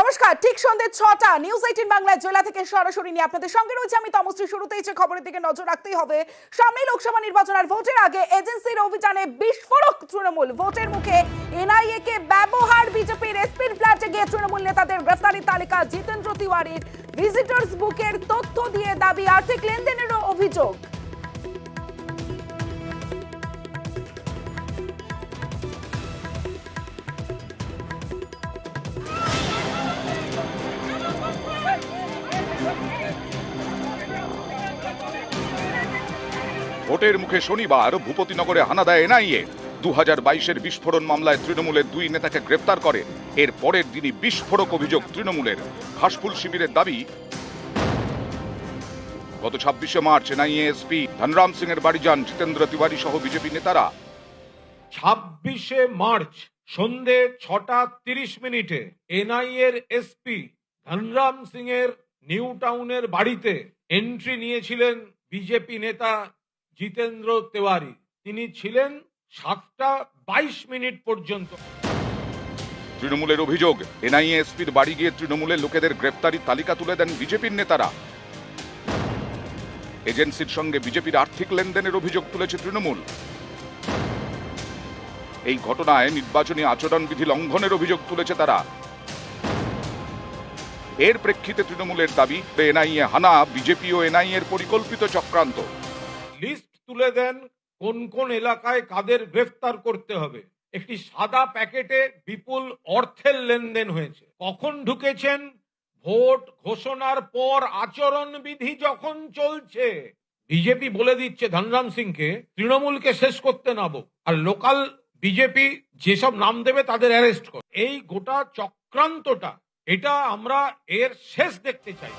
নমস্কার, ঠিক সন্ধ্যে ৬টা নিউজ ১৮ বাংলা জেলা থেকে সরাসরি নিয়ে আপনাদের সঙ্গে রয়েছে আমি তমশ্রী। শুরুতেই যে খবরের দিকে নজর রাখতেই হবে, সামনে লোকসভা নির্বাচন আর ভোটের আগে এজেন্সির অভিযানে বিস্ফোরক তৃণমূল। ভোটের মুখে এনআইএ কে ব্যবহার, বিজেপির এসপির ফ্ল্যাটে গিয়ে তৃণমূল নেতাদের গ্রেফতারির তালিকা, জিতেন্দ্র তিওয়ারির ভিজিটর্স বুকের তথ্য দিয়ে দাবি, আর্থিক লেনদেনেরও অভিযোগ। ভোটের মুখে শনিবার ভূপতিনগরে হানা দেয় এনআইএ। 2022-এর বিস্ফোরণ মামলায় তৃণমূলের 2 নেতাকে গ্রেফতার করে। এর পরের দিনই বিস্ফোরক অভিযোগ তৃণমূলের। ঘাসফুল শিবিরের দাবি, গত 26শে March NIA SP Dhanram Singh এর বাড়ি যান জিতেন্দ্র তিওয়ারি সহ বিজেপি নেতারা। 26শে মার্চ সন্ধে 6:30 এনআইএর এসপি ধনরাম সিং এর নিউ টাউনের বাড়িতে এন্ট্রি নিয়েছিলেন বিজেপি নেতা জিতেন্দ্র তিওয়ারি। তিনি ছিলেন 7:22 পর্যন্ত। তৃণমূলের অভিযোগ, এনআইএ এসপির বাড়ি গিয়ে তৃণমূলের লোকেদের গ্রেফতারির তালিকা তুলে দেন বিজেপির নেতারা। এজেন্সির সঙ্গে বিজেপির আর্থিক লেনদেনের অভিযোগ তুলেছে তৃণমূল। এই ঘটনায় নির্বাচনী আচরণবিধি লঙ্ঘনের অভিযোগ তুলেছে তারা। এর প্রেক্ষিতে তৃণমূলের দাবি, এনআইএ হানা বিজেপি ও এনআইএ এর পরিকল্পিত চক্রান্ত। লিস্ট তুলে দেন কোন কোন এলাকায় কাদের গ্রেফতার করতে হবে। একটি সাদা প্যাকেটে বিপুল অর্থের লেনদেন হয়েছে। কখন ঢুকেছেন? ভোট ঘোষণার পর আচরণবিধি যখন চলছে। বিজেপি বলে দিচ্ছে ধনরাম সিংকে তৃণমূলকে শেষ করতে নাবো, আর লোকাল বিজেপি যেসব নাম দেবে তাদের অ্যারেস্ট কর। এই গোটা চক্রান্তটা, এটা আমরা এর শেষ দেখতে চাই।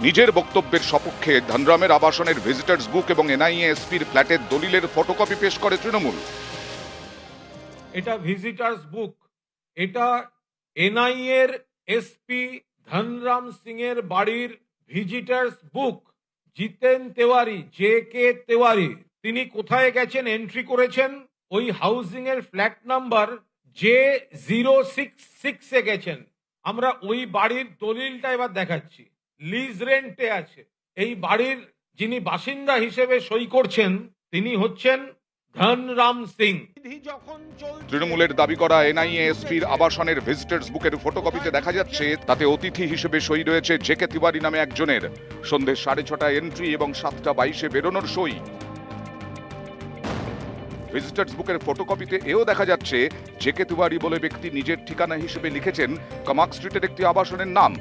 নিজের বক্তব্যের সপক্ষে ধনরামের আবাসনের ভিজিটর্স বুক এবং এনআইএ এসপির ফ্ল্যাটের দলিলের ফটোকপি পেশ করে তৃণমূল। এটা ভিজিটার্স বুক, এটা এনআইএর এসপি ধনরাম সিং এর বাড়ির ভিজিটার্স বুক। জিতেন তিওয়ারি, JK তিওয়ারি, তিনি কোথায় গেছেন, এন্ট্রি করেছেন ওই হাউজিং এর ফ্ল্যাট নাম্বার J066 এ গেছেন। আমরা ওই বাড়ির দলিলটা এবার দেখাচ্ছি। লিজ রেন্টে আছে। এই বাড়ির যিনি বাসিন্দা হিসেবে সই করছেন তিনি হচ্ছেন ধনরাম সিং। তৃণমূলের দাবি করা এনআইএ এসপির আবাসনের ভিজিটর্স বুকের ফটোকপিতে দেখা যাচ্ছে তাতে অতিথি হিসেবে সই রয়েছে JK তিওয়ারি নামে একজনের। সন্ধ্যে 6:30 এন্ট্রি এবং 7:22 বেরোনোর সই। ভিজিটর্স বুকের ফটোকপিতে এও দেখা যাচ্ছে JK তিওয়ারি বলে ব্যক্তি নিজের ঠিকানা হিসেবে লিখেছেন কামাক স্ট্রিটের একটি আবাসনের নাম।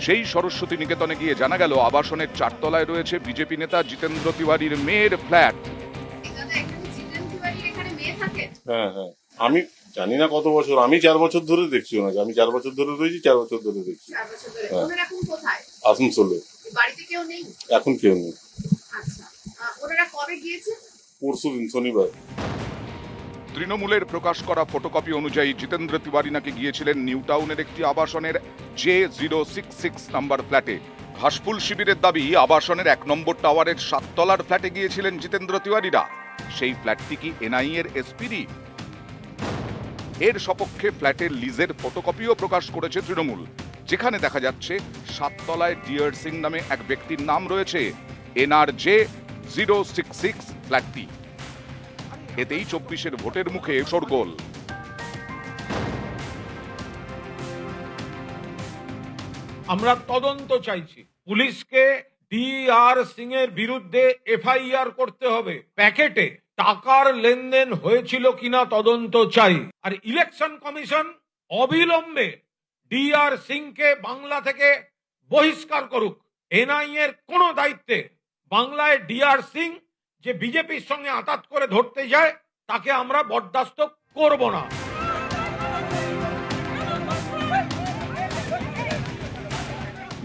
সেই সরস্বতী নিকেতনে গিয়ে জানা গেল আবাসনের 4 তলায় রয়েছে বিজেপি নেতা জিতেন্দ্র তিওয়ারির মেয়ের ফ্ল্যাট। হ্যাঁ, আমি জানি না কত বছর, আমি 4 বছর ধরে দেখছি ওনাকে। আমি 4 বছর ধরে রয়েছি, 4 বছর ধরে দেখছি। আসানসোলে। এখন কেউ নেই। পরশুদিন শনিবার। তৃণমূলের প্রকাশ করা ফটোকপি অনুযায়ী জিতেন্দ্র তিওয়ারি নাকি গিয়েছিলেন নিউ টাউনের একটি আবাসনের J066 নাম্বার ফ্ল্যাটে। ঘাসফুল শিবিরের দাবি, আবাসনের 1 নম্বর টাওয়ারের 7 তলার ফ্ল্যাটে গিয়েছিলেন জিতেন্দ্র তিওয়ারিরা। সেই ফ্ল্যাটটি কি এনআইএর এসপিরই? এর সপক্ষে ফ্ল্যাটের লিজের ফটোকপিও প্রকাশ করেছে তৃণমূল, যেখানে দেখা যাচ্ছে 7 তলায় ডিয়ার সিং নামে এক ব্যক্তির নাম রয়েছে। NR J066 ফ্ল্যাটটি। এতেই 24-এর ভোটের মুখে শোরগোল। আমরা তদন্ত চাইছি। পুলিশকে DR সিং এর বিরুদ্ধে FIR করতে হবে। প্যাকেটে টাকার লেনদেন হয়েছিল কিনা তদন্ত চাই। আর ইলেকশন কমিশন অবিলম্বে DR সিংকে বাংলা থেকে বহিষ্কার করুক। এনআইএ এর কোন দায়িত্বে বাংলায় DR সিং যে বিজেপির সঙ্গে আঁতাত করে ধরতে যায়, তাকে আমরা বরদাস্ত করব না।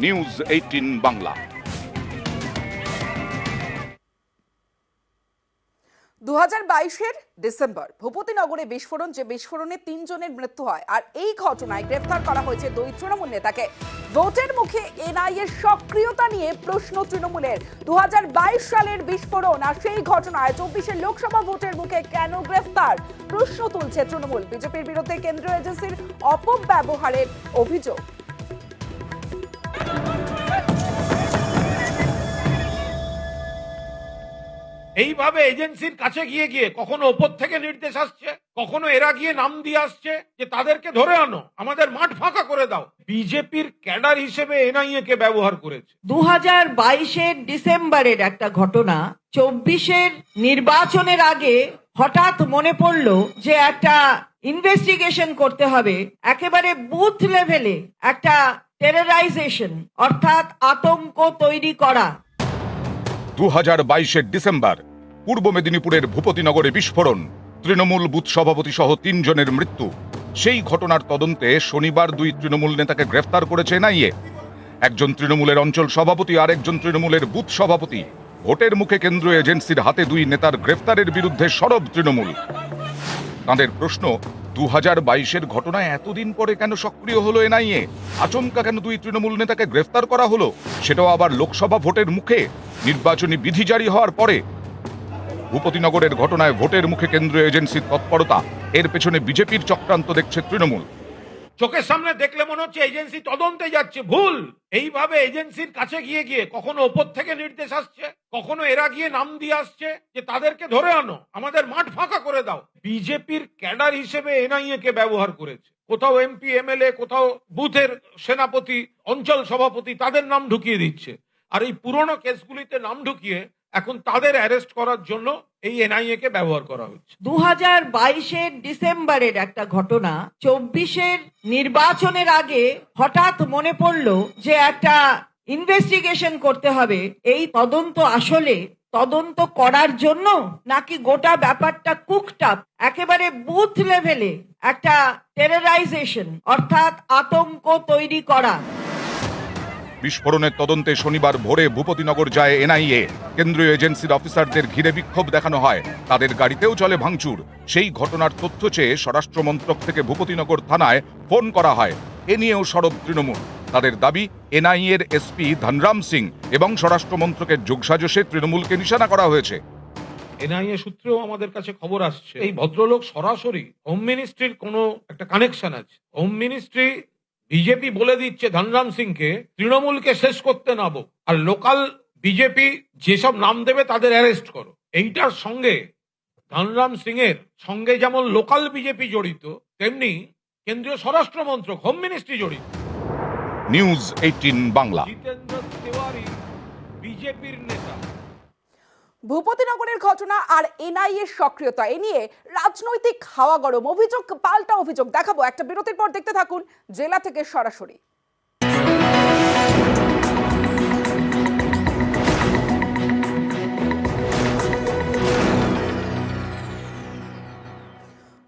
নিউজ 18 বাংলা। 2022-এর ডিসেম্বর ভূপতিনগরে বিস্ফোরণ, যে বিস্ফোরণে 3 জনের মৃত্যু হয়, আর এই ঘটনায় গ্রেফতার করা হয়েছে 2 তৃণমূল নেতাকে। ভোটের মুখে এনআইএ সক্রিয়তা নিয়ে প্রশ্ন তৃণমূলের। 2022 সালের বিস্ফোরণ আর সেই ঘটনায় 24-এর লোকসভা ভোটের মুখে কেন গ্রেফতার, প্রশ্ন তুলছে তৃণমূল। বিজেপির বিরুদ্ধে কেন্দ্রীয় এজেন্সির অপব্যবহারের অভিযোগ। এইভাবে এজেন্সির কাছে গিয়ে গিয়ে কখনো ওপর থেকে নির্দেশ আসছে, কখনো এরা গিয়ে নাম দিয়ে আসছে যে তাদেরকে ধরে আনো, আমাদের মাঠ ফাঁকা করে দাও। বিজেপির ক্যাডার হিসেবে এনআইএ কে ব্যবহার করেছে। 2022-এর ডিসেম্বরের একটা ঘটনা, 24-এর নির্বাচনের আগে হঠাৎ মনে পড়লো যে একটা ইনভেস্টিগেশন করতে হবে, একেবারে বুথ লেভেলে একটা টেররাইজেশন অর্থাৎ আতঙ্ক তৈরি করা। 2022-এর ডিসেম্বর পূর্ব মেদিনীপুরের ভূপতিনগরে বিস্ফোরণ, তৃণমূল বুথ সভাপতি সহ 3 জনের মৃত্যু। সেই ঘটনার তদন্তে শনিবার 2 তৃণমূল নেতাকে গ্রেফতার করেছে এনআইএ। একজন তৃণমূলের অঞ্চল সভাপতি আর একজন তৃণমূলের বুথ সভাপতি। ভোটের মুখে কেন্দ্রীয় এজেন্সির হাতে 2 নেতার গ্রেফতারের বিরুদ্ধে সরব তৃণমূল। তাঁদের প্রশ্ন, 2022-এর ঘটনায় এতদিন পরে কেন সক্রিয় হলো এনআইএ? আচমকা কেন 2 তৃণমূল নেতাকে গ্রেফতার করা হলো, সেটাও আবার লোকসভা ভোটের মুখে, নির্বাচনী বিধি জারি হওয়ার পরে? ভূপতিনগরের ঘটনায় ভোটের মুখে কেন্দ্রীয় এজেন্সির তৎপরতা, এর পেছনে বিজেপির চক্রান্ত দেখছে তৃণমূল। চোখের সামনে দেখলে মনে হচ্ছে এজেন্সি তদন্তে যাচ্ছে, ভুল। এইভাবে এজেন্সির কাছে গিয়ে গিয়ে কখনো ওপর থেকে নির্দেশ আসছে, কখনো এরা গিয়ে নাম দিয়ে আসছে যে তাদেরকে ধরে আনো, আমাদের মাঠ ফাঁকা করে দাও। বিজেপির ক্যাডার হিসেবে এনআইএ কে ব্যবহার করেছে। কোথাও এমপি এমএলএ, কোথাও বুথের সেনাপতি, অঞ্চল সভাপতি, তাদের নাম ঢুকিয়ে দিচ্ছে। আর এই পুরনো কেসগুলিতে নাম ঢুকিয়ে এখন তাদের অ্যারেস্ট করার জন্য এই এনআইএ কে ব্যবহার করা হচ্ছে। 2022-এর ডিসেম্বরের একটা ঘটনা, 24-এর নির্বাচনের আগে হঠাৎ মনে পড়লো যে একটা ইনভেস্টিগেশন করতে হবে। এই তদন্ত আসলে তদন্ত করার জন্য নাকি গোটা ব্যাপারটা কুকড আপ, একেবারে বুথ লেভেলে একটা টেররাইজেশন অর্থাৎ আতঙ্ক তৈরি করা। বিস্ফোরণের তদন্তে শনিবার ভোরে ভূপতিনগর যায় এনআইএ। কেন্দ্রীয় এজেন্সির অফিসারদের ঘিরে বিক্ষোভ দেখানো হয়, তাদের গাড়িতেও চলে ভাঙচুর। সেই ঘটনার তথ্য চেয়ে স্বরাষ্ট্র মন্ত্রক থেকে ভূপতিনগর থানায় ফোন করা হয়। এ নিয়েও সরব তৃণমূল। তাদের দাবি, এনআইএর এসপি ধনরাম সিং এবং স্বরাষ্ট্র মন্ত্রকের যোগসাজশে তৃণমূলকে নিশানা করা হয়েছে। এনআইএ সূত্রেও আমাদের কাছে খবর আসছে এই ভদ্রলোক সরাসরি হোম মিনিস্ট্রির কোনো একটা কানেকশন আছে। হোম মিনিস্ট্রি বিজেপি বলে দিচ্ছে ধনরাম সিংকে তৃণমূলকে শেষ করতে নাবো, আর লোকাল বিজেপি যেসব নাম দেবে তাদের অ্যারেস্ট করো। এইটার সঙ্গে ধনরাম সিং এর সঙ্গে যেমন লোকাল বিজেপি জড়িত, তেমনি কেন্দ্রীয় স্বরাষ্ট্র মন্ত্রক, হোম মিনিস্ট্রি জড়িত। নিউজ 18 বাংলা। জিতেন্দ্র তিওয়ারি বিজেপির নেতা। ভূপতিনগরের ঘটনা আর এনআইএর সক্রিয়তা, এ নিয়ে রাজনৈতিক হাওয়া গরম, অভিযোগ পাল্টা অভিযোগ। দেখাবো একটা বিরতির পর, দেখতে থাকুন জেলা থেকে সরাসরি।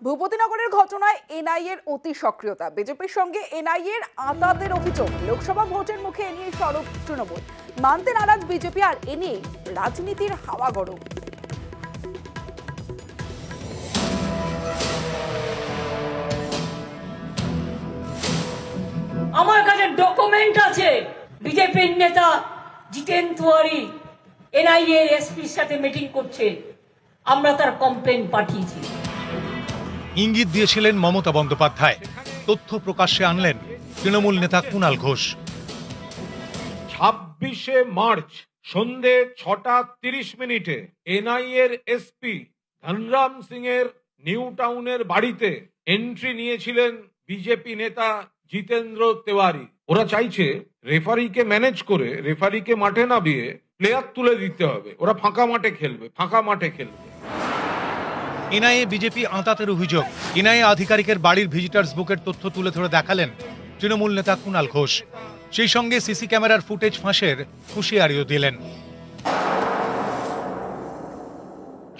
ভূপতিনগরের ঘটনায় এনআইএর অতি সক্রিয়তা, বিজেপির সঙ্গে এনআইএর আঁতাতের অভিযোগ। লোকসভা ভোটের মুখে এ নিয়ে সরব তৃণমূল, মানতে নারাজ বিজেপি, আর এ নিয়ে রাজনীতির হাওয়া গরম। আমার কাছে ডকুমেন্ট আছে, বিজেপির নেতা জিতেন তিওয়ারি এনআইএ এসপির সাথে মিটিং করছে, আমরা তার কমপ্লেন পাঠিয়েছি। ইঙ্গিত দিয়েছিলেন মমতা বন্দ্যোপাধ্যায়, তথ্য প্রকাশ্যে আনলেন তৃণমূল নেতা কুণাল ঘোষ। 26শে মার্চ সন্ধে 6:30 এনআইএর এসপি ধনরাম সিং এর নিউ টাউনের বাড়িতে এন্ট্রি নিয়েছিলেন বিজেপি নেতা জিতেন্দ্র তিওয়ারি। ওরা চাইছে রেফারিকে ম্যানেজ করে, রেফারিকে মাঠে নামিয়ে প্লেয়ার তুলে দিতে হবে, ওরা ফাঁকা মাঠে খেলবে, ফাঁকা মাঠে খেলবে। এনআইএ বিজেপি আঁতাতের অভিযোগ। এনআইএ আধিকারিকের বাড়ির ভিজিটার্স বুকের তথ্য তুলে ধরে দেখালেন তৃণমূল নেতা কুণাল ঘোষ। সেই সঙ্গে সিসি ক্যামেরার ফুটেজ ফাঁসের হুঁশিয়ারিও দিলেন।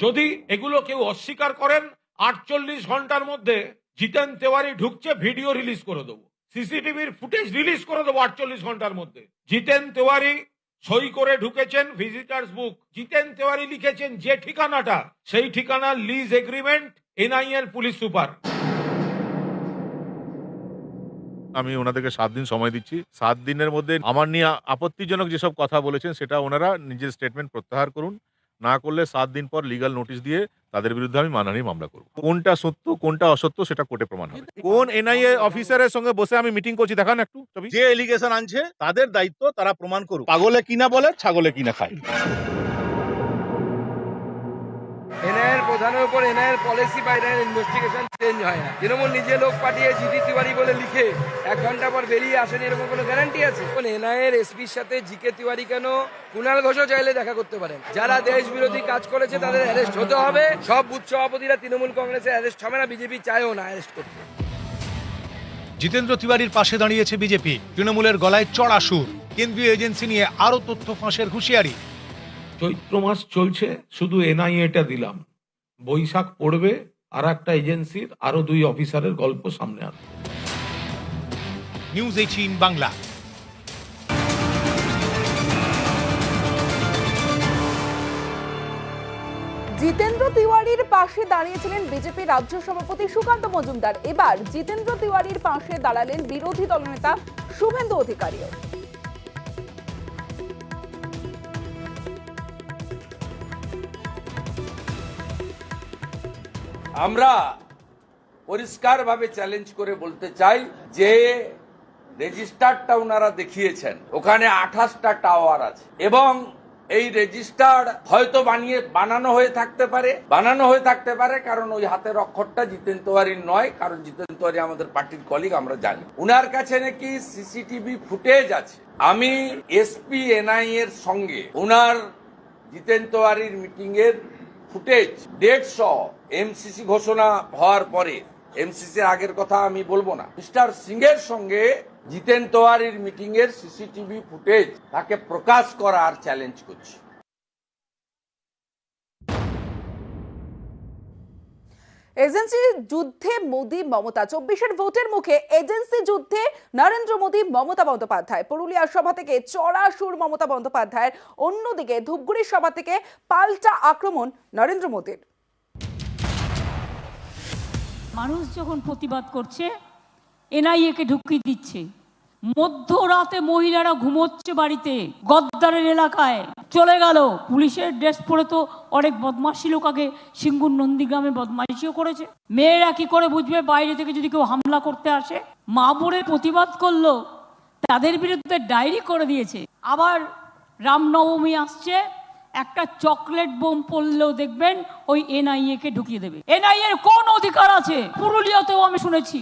যদি এগুলো কেউ অস্বীকার করেন, 48 ঘন্টার মধ্যে জিতেন তিওয়ারি ঢুকছে, ভিডিও রিলিজ করে দেবো, সিসিটিভির ফুটেজ রিলিজ করে দেবো 48 ঘন্টার মধ্যে। জিতেন তিওয়ারি সই করে ঢুকেছেন ভিজিটার্স বুক। জিতেন তেওয়ারি লিখেছেন যে ঠিকানাটা, সেই ঠিকানার লিজ এগ্রিমেন্ট এনআইএ এর পুলিশ সুপার। আমি ওনাদেরকে 7 দিন সময় দিচ্ছি। 7 দিনের মধ্যে আমার নিয়ে আপত্তিজনক যেসব কথা বলেছেন সেটা ওনারা নিজের স্টেটমেন্ট প্রত্যাহার করুন। না করলে 7 দিন পর লিগ্যাল নোটিশ দিয়ে তাদের বিরুদ্ধে আমি মানহানি মামলা করব। কোনটা সত্য কোনটা অসত্য সেটা কোর্টে প্রমাণ হবে। কোন এনআইএ অফিসারের সঙ্গে বসে আমি মিটিং করছি দেখান একটু ছবি। যে এলিগেশন আনছে তাদের দায়িত্ব তারা প্রমাণ করুক। পাগলে কিনা বলে ছাগলে কিনা খায়। এনআইএর প্রধানের উপর এনআইএর পলিসি বা এনআইএর ইনভেস্টিগেশন চেঞ্জ হয় না। তৃণমূল নিজে লোক পাঠিয়ে জিডি তিওয়ারি বলে লিখে 1 ঘন্টা পর বেরিয়ে আসেন, এরকম কোনো গ্যারান্টি আছে? এনআইএর এসপির সাথে জিকে তিওয়ারি কেন, কুণাল ঘোষও চাইলে দেখা করতে পারেন। যারা দেশ বিরোধী কাজ করেছে তাদের অ্যারেস্ট হতে হবে। সব বুথ সভাপতিরা তৃণমূল কংগ্রেসে অ্যারেস্ট হবে না, বিজেপি চায়ও না অ্যারেস্ট করতে। জিতেন্দ্র তিওয়ারির পাশে দাঁড়িয়েছে বিজেপি। তৃণমূলের গলায় চড়া সুর। কেন্দ্রীয় এজেন্সি নিয়ে আরো তথ্য ফাঁসের হুঁশিয়ারি। চৈত্র মাস চলছে, শুধু এনআইএটা দিলাম, বৈশাখ পড়বে আর একটা এজেন্সির আরো 2 অফিসারের গল্প সামনে আসবে। নিউজ 18 বাংলা। জিতেন্দ্র তিওয়ারির পাশে দাঁড়িয়েছিলেন বিজেপি রাজ্য সভাপতি সুকান্ত মজুমদার। এবার জিতেন্দ্র তিওয়ারির পাশে দাঁড়ালেন বিরোধী দলনেতা শুভেন্দু অধিকারীও। আমরা পরিষ্কারভাবে চ্যালেঞ্জ করে বলতে চাই যে রেজিস্টারটা ওনারা দেখিয়েছেন, ওখানে 28টা টাওয়ার আছে এবং এই রেজিস্টার হয়তো বানানো হয়ে থাকতে পারে কারণ ওই হাতের অক্ষরটা জিতেন তেওয়ারির নয়, কারণ জিতেন তেওয়ারি আমাদের পার্টির কলিগ, আমরা জানি। উনার কাছে নাকি সিসিটিভি ফুটেজ আছে। আমি এসপি এনআইএ এর সঙ্গে উনার জিতেন তেওয়ারির মিটিং এর ফুটেজ ডেট সহ এমসিসি ঘোষণা হওয়ার পরে, এমসিসির আগের কথা আমি বলবো না, মিস্টার সিং এর সঙ্গে জিতেন তেওয়ারির মিটিং এর সিসিটিভি ফুটেজ তাকে প্রকাশ করার চ্যালেঞ্জ করছি। এজেন্সি যুদ্ধে মোদি মমতা। 24-এর ভোটের মুখে এজেন্সি যুদ্ধে নরেন্দ্র মোদি মমতা বন্দ্যোপাধ্যায়। পুরুলিয়ার সভা থেকে চড়া সুর মমতা বন্দ্যোপাধ্যায়ের, অন্যদিকে ধূপগুড়ির সভা থেকে পাল্টা আক্রমণ নরেন্দ্র মোদির। মানুষ যখন প্রতিবাদ করছে, এনআইএকে ঢুকিয়ে দিচ্ছে। মধ্যরাতে মহিলারা ঘুমোচ্ছে বাড়িতে, গদ্দারের এলাকায় চলে গেল। পুলিশের ড্রেস পরে তো অনেক বদমাশি লোক আগে সিঙ্গুর নন্দীগ্রামে বদমাইশিও করেছে। মেয়েরা কি করে বুঝবে বাইরে থেকে যদি কেউ হামলা করতে আসে? মা বোনের প্রতিবাদ করলো, তাদের বিরুদ্ধে ডায়েরি করে দিয়েছে। আবার রামনবমী আসছে, একটা চকলেট বোম পড়লেও দেখবেন ওই এনআইএকে ঢুকিয়ে দেবে। এনআইএর কোন অধিকার আছে? পুরুলিয়াতেও আমি শুনেছি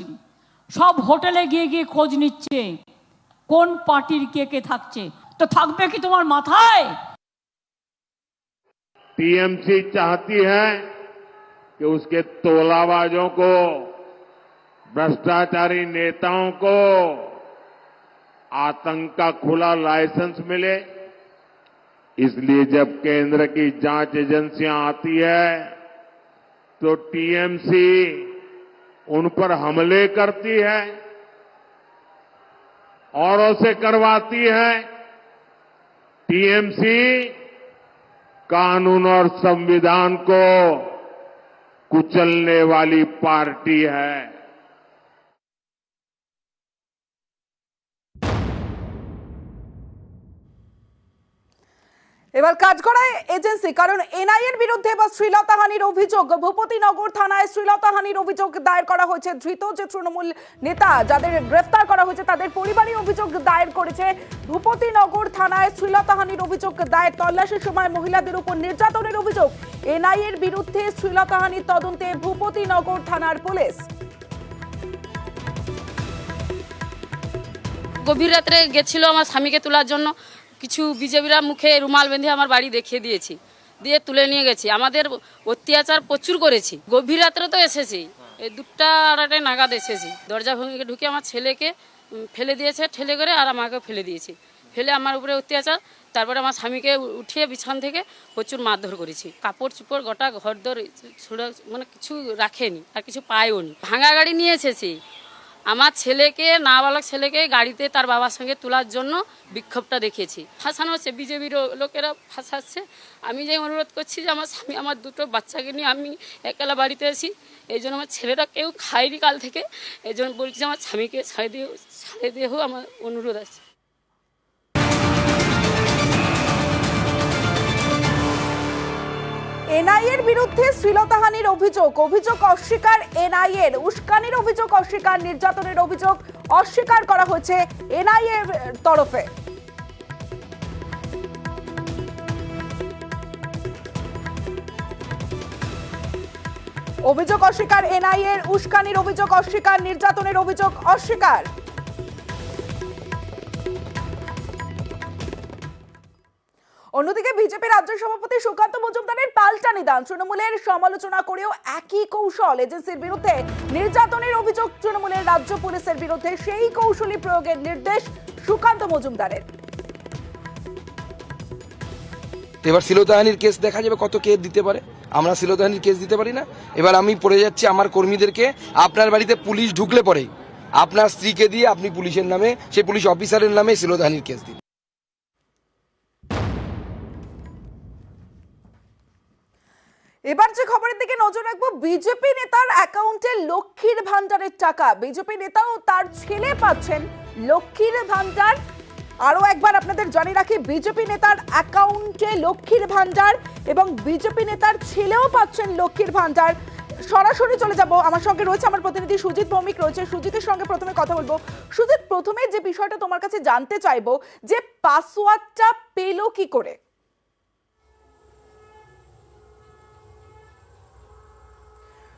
সব হোটেলে গিয়ে গিয়ে খোঁজ নিচ্ছে কোন পার্টির কে কে থাকছে। তো থাকবে কি তোমার মাথায়? टीएमसी चाहती है कि उसके तोलाबाजों को, भ्रष्टाचारी नेताओं को आतंक का खुला लाइसेंस मिले। इसलिए जब केंद्र की जांच एजेंसियां आती है तो टीएमसी उन पर हमले करती है, औरों से करवाती है। टीएमसी कानून और संविधान को कुचलने वाली पार्टी है। এবার কাঠগড়ায় এজেন্সি, কারণ এনআইএর বিরুদ্ধে এবার শ্লীলতাহানির অভিযোগ। ভূপতিনগর থানায় শ্লীলতাহানির অভিযোগ দায়ের করা হয়েছে। ধৃত যে তৃণমূল নেতা যাদের গ্রেফতার করা হয়েছে তাদের পরিবারই অভিযোগ দায়ের করেছে। ভূপতিনগর থানায় শ্লীলতাহানির অভিযোগ দায়ের। তল্লাশির সময় মহিলাদের উপর নির্যাতনের অভিযোগ। এনআইএর বিরুদ্ধে শ্লীলতাহানির তদন্তে ভূপতিনগর থানার পুলিশ। গভীর রাত্রে গেছিল আমার স্বামীকে তোলার জন্য। কিছু বিজেপিরা মুখে রুমাল বেঁধে আমার বাড়ি দেখিয়ে দিয়েছি, দিয়ে তুলে নিয়ে গেছি। আমাদের অত্যাচার প্রচুর করেছি। গভীর রাত্রে তো এসেছি, এই 2টা 2:30 নাগাদ এসেছি। দরজা ভেঙে ঢুকে আমার ছেলেকে ফেলে দিয়েছে, ঠেলে করে, আর আমাকে ফেলে দিয়েছি। ফেলে আমার উপরে অত্যাচার। তারপরে আমার স্বামীকে উঠিয়ে বিছান থেকে প্রচুর মারধর করেছি। কাপড় চুপড় গোটা ঘরদর ছুড়ে, মানে কিছু রাখেনি, আর কিছু পায়ও নি। ভাঙা গাড়ি নিয়ে এসেছি। আমার ছেলেকে, নাবালক ছেলেকে গাড়িতে তার বাবার সঙ্গে তোলার জন্য বিক্ষোভটা দেখেছি। ফাঁসানো হচ্ছে, বিজেপির লোকেরা ফাঁসাচ্ছে। আমি যে অনুরোধ করছি যে আমার স্বামী, আমার দুটো বাচ্চাকে নিয়ে আমি একলা বাড়িতে আছি, এই জন্য আমার ছেলেটা কেউ খায়নি কাল থেকে, এই জন্য বলছি আমার স্বামীকে ছাড়ে দিয়ে আমার অনুরোধ আছে। এনআইএর বিরুদ্ধে শ্লীলতাহানির অভিযোগ অস্বীকার এনআইএর, উস্কানির অভিযোগ অস্বীকার, নির্যাতনের অভিযোগ অস্বীকার করা হয়েছে এনআইএর তরফে। অভিযোগ অস্বীকার এনআইএর, উস্কানির অভিযোগ অস্বীকার, নির্যাতনের অভিযোগ অস্বীকার। অন্যদিকে বিজেপি রাজ্য সভাপতি সুকান্ত মজুমদারের পাল্টা নিদান, তৃণমূলের সমালোচনা করেও একই কৌশল, এজেন্সির বিরুদ্ধে নির্যাতনের অভিযোগ তৃণমূলের রাজ্য পুলিশের বিরুদ্ধে, সেই কৌশলী প্রয়োগের নির্দেশ সুকান্ত মজুমদারের। এবার শ্লীলতাহানির কেস দেখা যাবে কত কে দিতে পারে, আমরা শ্লীলতাহানির কেস দিতে পারি না। এবার আমি পড়ে যাচ্ছি আমার কর্মীদেরকে, আপনার বাড়িতে পুলিশ ঢুকলে পরে আপনার স্ত্রীকে দিয়ে আপনি পুলিশের নামে, সেই পুলিশ অফিসারের নামে শ্লীলতাহানির কেস দিন। এবার যে খবরের দিকে নজর রাখবো, বিজেপি নেতার অ্যাকাউন্টে লক্ষ্মীর ভান্ডারের টাকা, বিজেপি নেতাও তার ছেলে পাচ্ছেন লক্ষ্মীর ভান্ডার। আরো একবার আপনাদের জানিয়ে রাখি, বিজেপি নেতার অ্যাকাউন্টে লক্ষ্মীর ভান্ডার এবং বিজেপি নেতার ছেলেও পাচ্ছেন লক্ষ্মীর ভান্ডার। সরাসরি চলে যাব, আমার সঙ্গে রয়েছে আমার প্রতিনিধি সুজিত ভৌমিক রয়েছে, সুজিতের সঙ্গে প্রথমে কথা বলবো। সুজিত, প্রথমে যে বিষয়টা তোমার কাছে জানতে চাইবো যে পাসওয়ার্ডটা পেলো কি করে?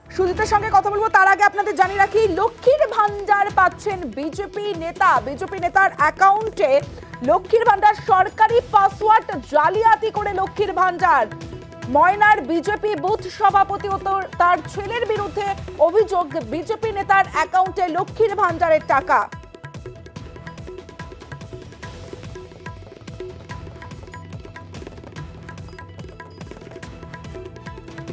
সুজিতের সঙ্গে কথা বলবো, তার আগে আপনাদের জানিয়ে রাখি লক্ষ্মীর ভান্ডার পাচ্ছেন বিজেপি নেতা, বিজেপি নেতার অ্যাকাউন্টে লক্ষ্মীর ভান্ডার, সরকারি পাসওয়ার্ড জালিয়াতি করে লক্ষ্মীর ভান্ডার। ময়নার বিজেপি বুথ সভাপতি ও তার ছেলের বিরুদ্ধে অভিযোগ, বিজেপি নেতার অ্যাকাউন্টে লক্ষ্মীর ভান্ডারের টাকা।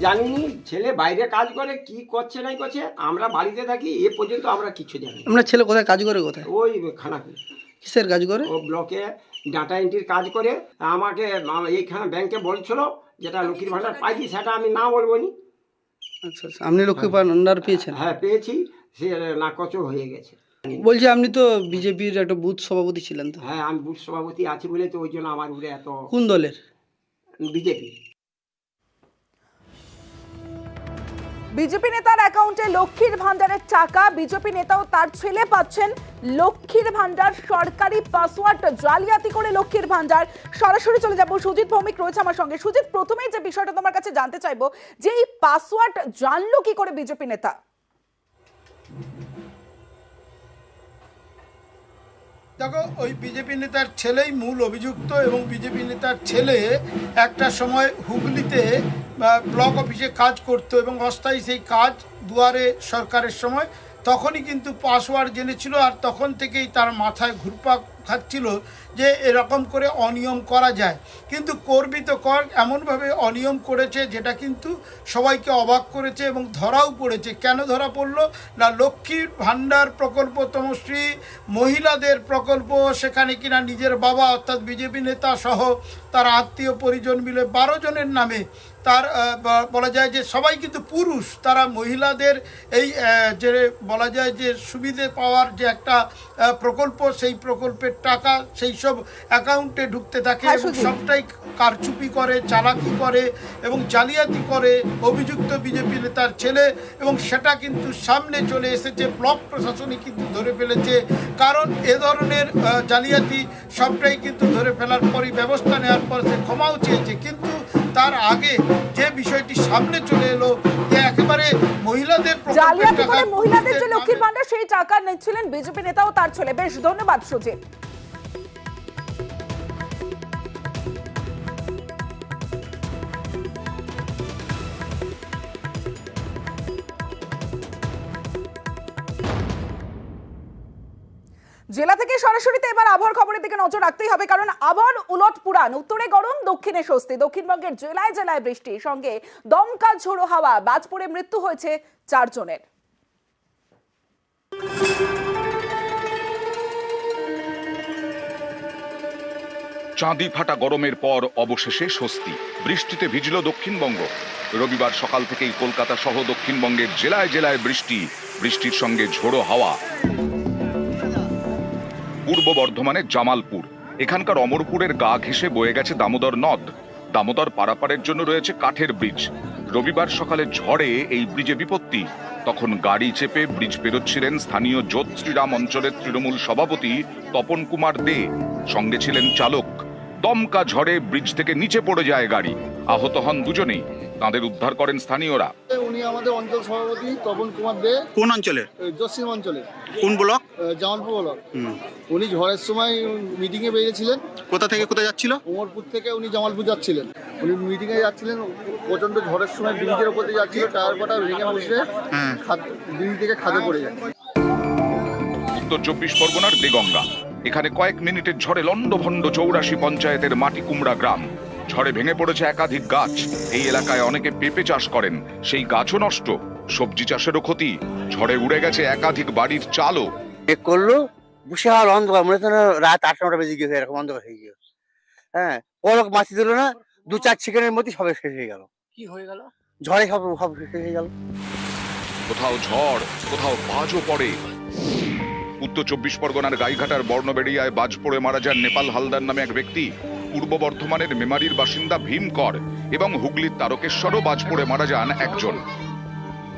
জানিনি, ছেলে বাইরে কাজ করে, কি করছে নাই করছে, আমরা বাড়িতে থাকি, এ পর্যন্ত আমরা কিছু জানি। আপনার ছেলে কোথায় কাজ করে? কোথায়? ওই খানাকি। কিসের কাজ করে? ও ব্লকে ডাটা এন্ট্রির কাজ করে। আমাকে এইখানে ব্যাংকে বলছিল যেটা লক্ষ্মীর ভান্ডার পাইছি, সেটা আমি না বলবো নি। আচ্ছা আচ্ছা, আপনি লক্ষ্মীর ভান্ডার পেয়েছেন? হ্যাঁ পেয়েছি, সে নাকচ হয়ে গেছে। বলছি আপনি তো বিজেপির একটা বুথ সভাপতি ছিলেন তো? হ্যাঁ আমি বুথ সভাপতি আছি বলে তো ওই জন্য আমার উপরে এত। কোন দলের? বিজেপি। বিজেপি নেতার অ্যাকাউন্টে লক্ষ্মীর ভান্ডারের টাকা, বিজেপি নেতাও তার ছেলে পাচ্ছেন লক্ষ্মীর ভান্ডার, সরকারি পাসওয়ার্ড জালিয়াতি করে লক্ষ্মীর ভান্ডার। সরাসরি চলে যাব, সুজিত ভৌমিক রয়েছে আমার সঙ্গে। সুজিত, প্রথমেই যে বিষয়টা তোমার কাছে জানতে চাইবো যে এই পাসওয়ার্ড জানলো কি করে বিজেপি নেতা? দেখো, ওই বিজেপি নেতার ছেলেই মূল অভিযুক্ত এবং বিজেপি নেতার ছেলে একটা সময় হুগলিতে ব্লক অফিসে কাজ করতো এবং অস্থায়ী সেই কাজ দুয়ারে সরকারের সময়, তখনই কিন্তু পাসওয়ার্ড জেনেছিল আর তখন থেকেই তার মাথায় ঘুরপাক খাচ্ছিল যে এরকম করে অনিয়ম করা যায়। কিন্তু করবি তো কর, এমনভাবে অনিয়ম করেছে যেটা কিন্তু সবাইকে অবাক করেছে এবং ধরাও পড়েছে। কেন ধরা পড়লো না, লক্ষ্মীর ভান্ডার প্রকল্প, তমশ্রী মহিলাদের প্রকল্প, সেখানে কিনা নিজের বাবা অর্থাৎ বিজেপি নেতা সহ তার আত্মীয় পরিজন মিলে 12 জনের নামে, তার বলা যায় যে সবাই কিন্তু পুরুষ, তারা মহিলাদের এই যে বলা যায় যে সুবিধে পাওয়ার যে একটা প্রকল্প, সেই প্রকল্পের টাকা সেই সব অ্যাকাউন্টে ঢুকতে থাকে এবং সবটাই কারচুপি করে, চালাকি করে এবং জালিয়াতি করে অভিযুক্ত বিজেপি নেতার ছেলে। এবং সেটা কিন্তু সামনে চলে এসেছে, ব্লক প্রশাসনই কিন্তু ধরে ফেলেছে। কারণ এ ধরনের জালিয়াতি সবটাই কিন্তু ধরে ফেলার পরই, ব্যবস্থা নেওয়ার পর সে ক্ষমাও চেয়েছে। কিন্তু তার আগে যে বিষয়টি সামনে চলে এলো যে একেবারে মহিলাদের জালিয়াতি করে মহিলাদের যে লক্ষ্মীর ভান্ডার, সেই টাকা নিচ্ছিলেন বিজেপি নেতাও তার ছেলে। বেশ, ধন্যবাদ সুজিত। জেলা থেকে সরাসরিতে এবার আবহাওয়ার খবরের দিকে নজর রাখতেই হবে, কারণ আবহাওয়ার উলট পুরাণ। উত্তরে গরম, দক্ষিণে স্বস্তি। দক্ষিণবঙ্গের জেলায় জেলায় বৃষ্টি, সঙ্গে দমকা ঝোড়ো হাওয়া। বাজ পড়ে মৃত্যু হয়েছে 4 জনের। চাঁদি ফাটা গরমের পর অবশেষে স্বস্তি। বৃষ্টিতে ভিজল দক্ষিণবঙ্গ। রবিবার সকাল থেকেই কলকাতা সহ দক্ষিণবঙ্গের জেলায় জেলায় বৃষ্টি, বৃষ্টির সঙ্গে ঝোড়ো হাওয়া। পূর্ব বর্ধমানের জামালপুর, এখানকার অমরপুরের গা ঘেঁষে বয়ে গেছে দামোদর নদ। দামোদর পারাপারের জন্য রয়েছে কাঠের ব্রিজ। রবিবার সকালে ঝড়ে এই ব্রিজে বিপত্তি। তখন গাড়ি চেপে ব্রিজ পেরোচ্ছিলেন স্থানীয় যোধ শ্রীরাম অঞ্চলের তৃণমূল সভাপতি তপন কুমার দে, সঙ্গে ছিলেন চালক। দমকা ঝড়ে ব্রিজ থেকে নিচে পড়ে যায় গাড়ি, আহত হন দুজনেই। তাদের উদ্ধার করেন স্থানীয়রা। উনি আমাদের অঞ্চল সভাপতি তপন কুমার দে। কোন অঞ্চলে? জসিম অঞ্চলে। কোন ব্লক? জামালপুর ব্লক। উনি ঝড়ের সময় মিটিং এ বেরিয়েছিলেন। কোথা থেকে কোথায় যাচ্ছিল? উমরপুর থেকে উনি জামালপুর যাচ্ছিলেন। উনি মিটিং এ যাচ্ছিলেন, প্রচন্ড ঝড়ের সময় ব্রিজের উপর দিয়ে যাচ্ছিল, টায়ার পাটা ভেঙে বসে ব্রিজ থেকে খাদে পড়ে যায়। উত্তর 24 পরগনার দেগঙ্গা, এখানে কয়েক মিনিটের ঝড়ে লন্ডভন্ড 84 পঞ্চায়েতের মাটি কুমড়া গ্রাম। ঝড়ে ভেঙে পড়েছে একাধিক গাছ। এই এলাকায় অনেকে পেঁপে চাষ করেন, সেই গাছও নষ্ট। সবজি চাষেরও ক্ষতি। ঝড়ে উড়ে গেছে একাধিক বাড়ির চালও। করলো বসে আর অন্ধকার, মনে হচ্ছে রাত 8-9টা বেজে গিয়েছে, এরকম অন্ধকার হয়ে গিয়েছে। হ্যাঁ, পলক মাছি দিল না, 2-4 সেকেন্ডের মধ্যে সবাই শেষ হয়ে গেল। কি হয়ে গেল? ঝড়ে সব শেষ হয়ে গেল। কোথাও ঝড়, কোথাও বাজও পড়ে। উত্তর 24 পরগনার গাইঘাটার বর্ণবেড়িয়ায় বাজ পড়ে মারা যান নেপাল হালদার নামে এক ব্যক্তি। পূর্ব বর্ধমানের মেমারির বাসিন্দা ভীম কর এবং হুগলির তারকেশ্বরও বাজ পড়ে মারা যান একজন।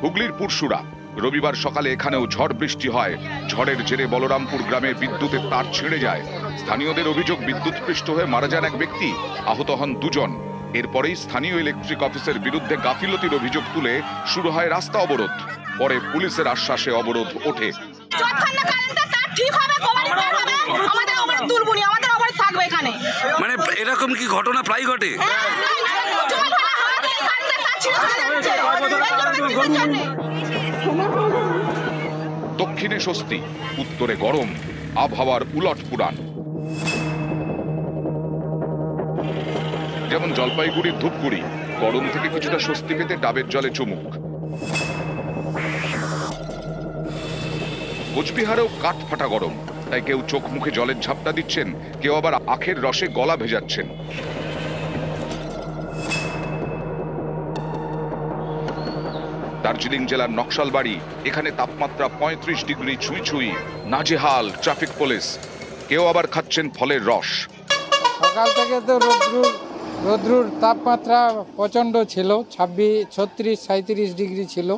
হুগলির পুরসুরা, রবিবার সকালে এখানেও ঝড় বৃষ্টি হয়। ঝড়ের জেরে বলরামপুর গ্রামে বিদ্যুতের তার ছিঁড়ে যায়। স্থানীয়দের অভিযোগ, বিদ্যুৎপৃষ্ট হয়ে মারা যান এক ব্যক্তি, আহত হন দুজন। এরপরেই স্থানীয় ইলেকট্রিক অফিসের বিরুদ্ধে গাফিলতির অভিযোগ তুলে শুরু হয় রাস্তা অবরোধ। পরে পুলিশের আশ্বাসে অবরোধ ওঠে। মানে এরকম কি ঘটনা প্রায় ঘটে? দক্ষিণে স্বস্তি, উত্তরে গরম, আবহাওয়ার উলটপুরাণ। যেমন জলপাইগুড়ির ধূপগুড়ি, গরম থেকে কিছুটা স্বস্তি পেতে ডাবের জলে চুমুক। কোচবিহারেও কাঠ ফাটা গরম, তাই কেউ চোখ মুখে জলের ঝাপটা দিচ্ছেন, কেউ আবার আখের রসে গলা ভেজাচ্ছেন। দার্জিলিং জেলার নকশালবাড়ি, এখানে তাপমাত্রা 35 ডিগ্রি ছুঁই ছুঁই, নাজেহাল ট্রাফিক পুলিশ। কেউ আবার খাচ্ছেন ফলের রস। সকাল থেকে তো রৌদ্রুর তাপমাত্রা প্রচণ্ড ছিল, 36-37 ডিগ্রি ছিল।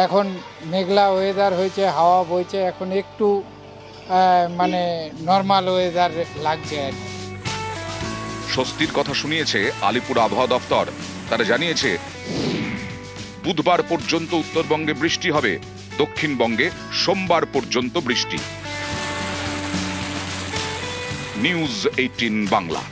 এখন মেঘলা ওয়েদার হয়েছে, হাওয়া বইছে, এখন একটু মানে নর্মাল ওয়েদার লাগছে আর কি। স্বস্তির কথা শুনিয়েছে আলিপুর আবহাওয়া দপ্তর। তারা জানিয়েছে বুধবার পর্যন্ত উত্তরবঙ্গে বৃষ্টি হবে, দক্ষিণবঙ্গে সোমবার পর্যন্ত বৃষ্টি। নিউজ 18 বাংলা।